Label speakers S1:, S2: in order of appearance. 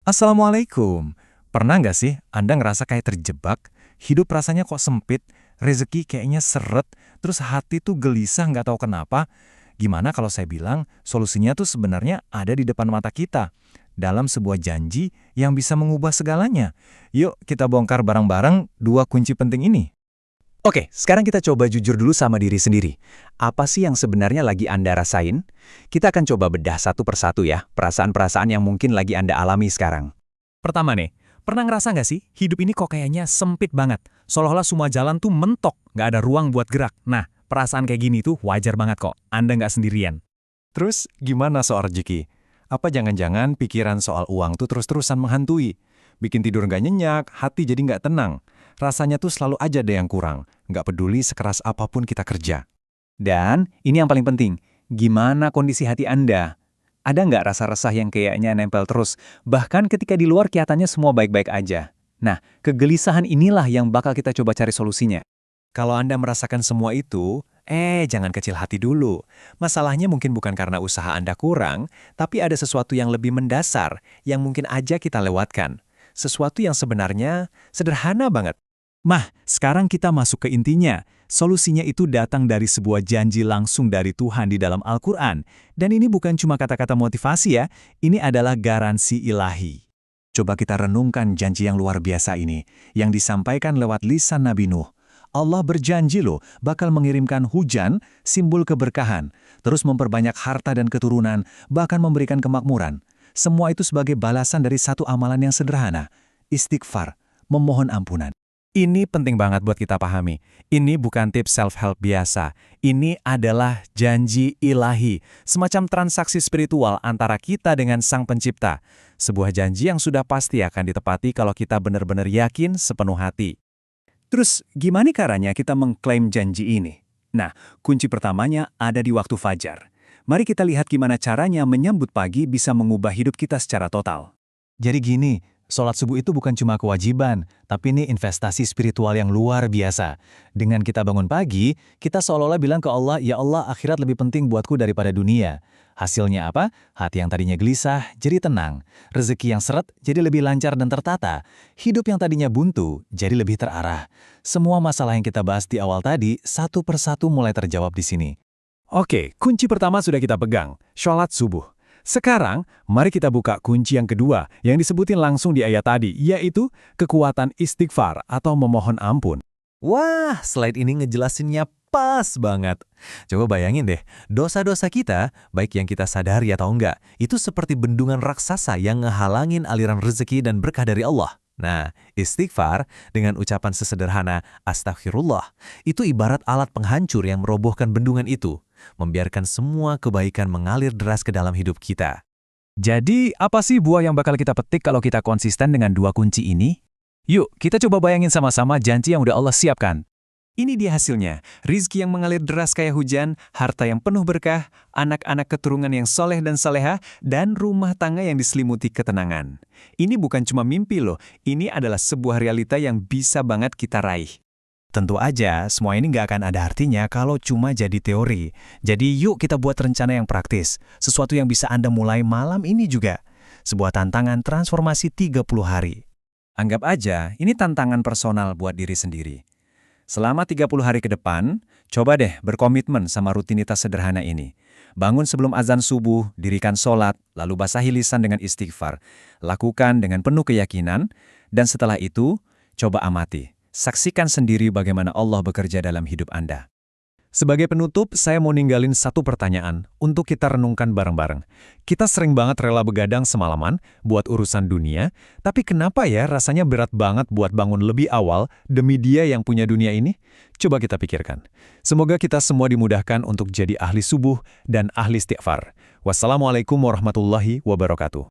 S1: Assalamualaikum. Pernah nggak sih Anda ngerasa kayak terjebak? Hidup rasanya kok sempit, rezeki kayaknya seret, terus hati tuh gelisah nggak tahu kenapa? Gimana kalau saya bilang solusinya tuh sebenarnya ada di depan mata kita, dalam sebuah janji yang bisa mengubah segalanya? Yuk kita bongkar bareng-bareng dua kunci penting ini.
S2: Oke, sekarang kita coba jujur dulu sama diri sendiri. Apa sih yang sebenarnya lagi Anda rasain? Kita akan coba bedah satu persatu ya, perasaan-perasaan yang mungkin lagi Anda alami sekarang.
S3: Pertama nih, pernah ngerasa nggak sih, hidup ini kok kayaknya sempit banget? Seolah-olah semua jalan tuh mentok, nggak ada ruang buat gerak. Nah, perasaan kayak gini tuh wajar banget kok, Anda nggak sendirian.
S1: Terus gimana soal rezeki? Apa jangan-jangan pikiran soal uang tuh terus-terusan menghantui? Bikin tidur nggak nyenyak, hati jadi nggak tenang. Rasanya tuh selalu aja ada yang kurang, nggak peduli sekeras apapun kita kerja.
S2: Dan ini yang paling penting, gimana kondisi hati Anda? Ada nggak rasa resah yang kayaknya nempel terus, bahkan ketika di luar kelihatannya semua baik-baik aja? Nah, kegelisahan inilah yang bakal kita coba cari solusinya.
S1: Kalau Anda merasakan semua itu, jangan kecil hati dulu. Masalahnya mungkin bukan karena usaha Anda kurang, tapi ada sesuatu yang lebih mendasar yang mungkin aja kita lewatkan. Sesuatu yang sebenarnya sederhana banget.
S3: Sekarang kita masuk ke intinya. Solusinya itu datang dari sebuah janji langsung dari Tuhan di dalam Al-Quran. Dan ini bukan cuma kata-kata motivasi ya, ini adalah garansi ilahi.
S1: Coba kita renungkan janji yang luar biasa ini, yang disampaikan lewat lisan Nabi Nuh. Allah berjanji loh, bakal mengirimkan hujan, simbol keberkahan, terus memperbanyak harta dan keturunan, bahkan memberikan kemakmuran. Semua itu sebagai balasan dari satu amalan yang sederhana, istighfar, memohon ampunan.
S3: Ini penting banget buat kita pahami. Ini bukan tips self-help biasa. Ini adalah janji ilahi, semacam transaksi spiritual antara kita dengan Sang Pencipta. Sebuah janji yang sudah pasti akan ditepati kalau kita benar-benar yakin sepenuh hati.
S2: Terus, gimana caranya kita mengklaim janji ini? Nah, kunci pertamanya ada di waktu fajar. Mari kita lihat gimana caranya menyambut pagi bisa mengubah hidup kita secara total.
S1: Jadi gini, sholat subuh itu bukan cuma kewajiban, tapi ini investasi spiritual yang luar biasa. Dengan kita bangun pagi, kita seolah-olah bilang ke Allah, "Ya Allah, akhirat lebih penting buatku daripada dunia." Hasilnya apa? Hati yang tadinya gelisah, jadi tenang. Rezeki yang seret, jadi lebih lancar dan tertata. Hidup yang tadinya buntu, jadi lebih terarah. Semua masalah yang kita bahas di awal tadi, satu persatu mulai terjawab di sini.
S3: Oke, kunci pertama sudah kita pegang, sholat subuh. Sekarang, mari kita buka kunci yang kedua yang disebutin langsung di ayat tadi, yaitu kekuatan istighfar atau memohon ampun.
S4: Wah, slide ini ngejelasinnya pas banget. Coba bayangin deh, dosa-dosa kita, baik yang kita sadari atau enggak, itu seperti bendungan raksasa yang ngehalangin aliran rezeki dan berkah dari Allah. Nah, istighfar dengan ucapan sesederhana, Astaghfirullah, itu ibarat alat penghancur yang merobohkan bendungan itu, membiarkan semua kebaikan mengalir deras ke dalam hidup kita.
S3: Jadi, apa sih buah yang bakal kita petik kalau kita konsisten dengan dua kunci ini? Yuk, kita coba bayangin sama-sama janji yang udah Allah siapkan. Ini dia hasilnya, rizki yang mengalir deras kayak hujan, harta yang penuh berkah, anak-anak keturunan yang soleh dan saleha, dan rumah tangga yang diselimuti ketenangan. Ini bukan cuma mimpi loh, ini adalah sebuah realita yang bisa banget kita raih.
S1: Tentu aja, semua ini nggak akan ada artinya kalau cuma jadi teori. Jadi yuk kita buat rencana yang praktis, sesuatu yang bisa Anda mulai malam ini juga. Sebuah tantangan transformasi 30 hari.
S2: Anggap aja, ini tantangan personal buat diri sendiri. Selama 30 hari ke depan, coba deh berkomitmen sama rutinitas sederhana ini. Bangun sebelum azan subuh, dirikan sholat, lalu basahi lisan dengan istighfar. Lakukan dengan penuh keyakinan, dan setelah itu, coba amati. Saksikan sendiri bagaimana Allah bekerja dalam hidup Anda.
S3: Sebagai penutup, saya mau ninggalin satu pertanyaan untuk kita renungkan bareng-bareng. Kita sering banget rela begadang semalaman buat urusan dunia, tapi kenapa ya rasanya berat banget buat bangun lebih awal demi Dia yang punya dunia ini? Coba kita pikirkan. Semoga kita semua dimudahkan untuk jadi ahli subuh dan ahli istighfar. Wassalamualaikum warahmatullahi wabarakatuh.